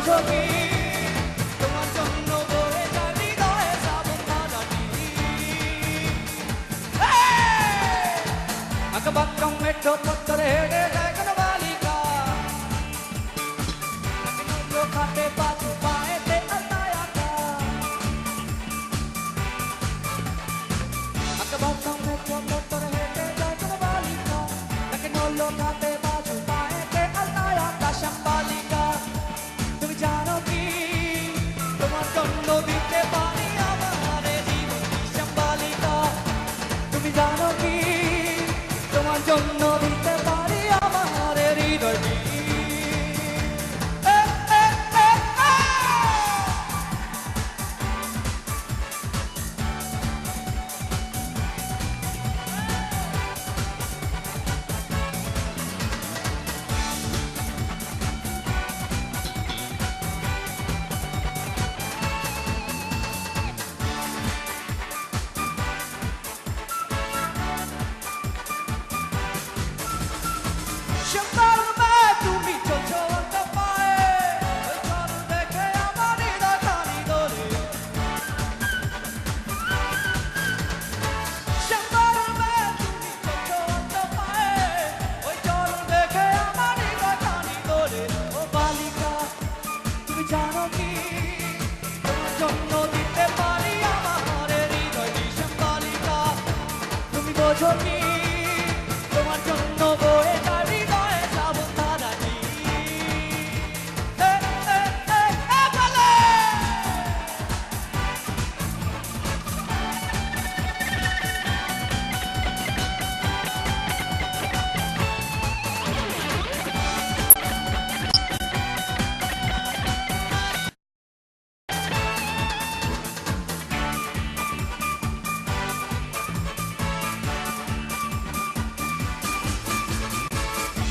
বোঝো কি তোমার জন্য বয়ে যায় হৃদয়ে শ্রাবণ ধারাটি। আঁকাবাঁকা মেঠো পথরে হেঁটে যায় কোনো বালিকা, খাটে বাজু পায়েতে আলতায় আঁকা। আঁকাবাঁকা মেঠো পথরে হেঁটে যায় কোনো বালিকা, তাকে নড়লো খাটে বাজু পায়েতে আলতায় আঁকা। শ্যামবালিকা তুমি জানো কি তোমার জন্য দিতে পারি আমার জীবন। শ্যামবালিকা তুমি জানো কি তোমার জন্য দিতে পারি আমার হৃদয়টি। তুমি চলছো একটা পায়ে, ওই চল দেখে আমার হৃদয় খানি দোলে। তুমি চলছো একটা পায়ে, ওই চল দেখে আমার হৃদয় খানি দোলে। ও বালিকা তুমি জানো কি তোমার জন্য দিতে পারি আমার হৃদয়। শ্যামবালিকা তুমি বোঝো কি তোমার জন্য বয়ে যায় হৃদয়ে শ্রাবণ ধারাটি।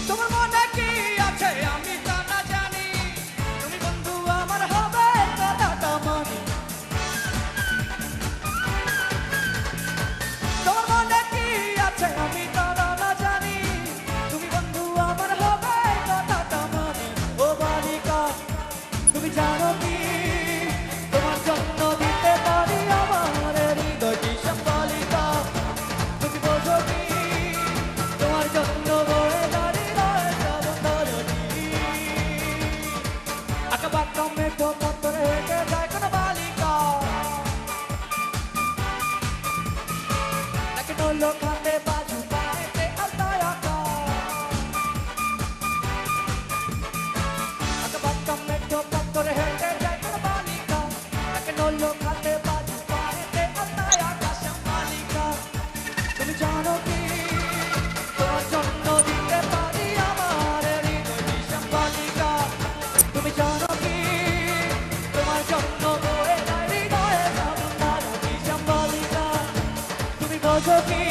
তোমার মনে কি আছে আমি তা না জানি, তুমি বন্ধু আমার হবে কথাটা মানি। তোমার মনে কি আছে আমি তা না জানি, তুমি বন্ধু আমার হবে কথাটা মানি। ও বালিকা তুমি জানো কি তোমার জন্য দিতে পারি আমার হৃদয়টি। শ্যামবালিকা তুমি বোঝো কি তোমার জন্য বয়ে যায় হৃদয়ে শ্রাবণ ধারাটি। আঁকাবাঁকা মেঠো পথরে হেঁটে যায় কোনো বালিকা, তাকে নড়লো খাটে বাজু পায়েতে আলতায় আঁকা। আঁকাবাঁকা মেঠো পথরে হেঁটে যায় কোনো বালিকা, তাকে নড়লো খাটে বাজু পায়েতে আলতায় আঁকা। শ্যামবালিকা তুমি জানো কি তোমার জন্য দিতে পারি আমার হৃদয়। শ্যামবালিকা তুমি জানো কি তোমার জন্য বয়ে যায় হৃদয়ে শ্রাবণ ধারাটি। শ্যামবালিকা তুমি বোঝো কি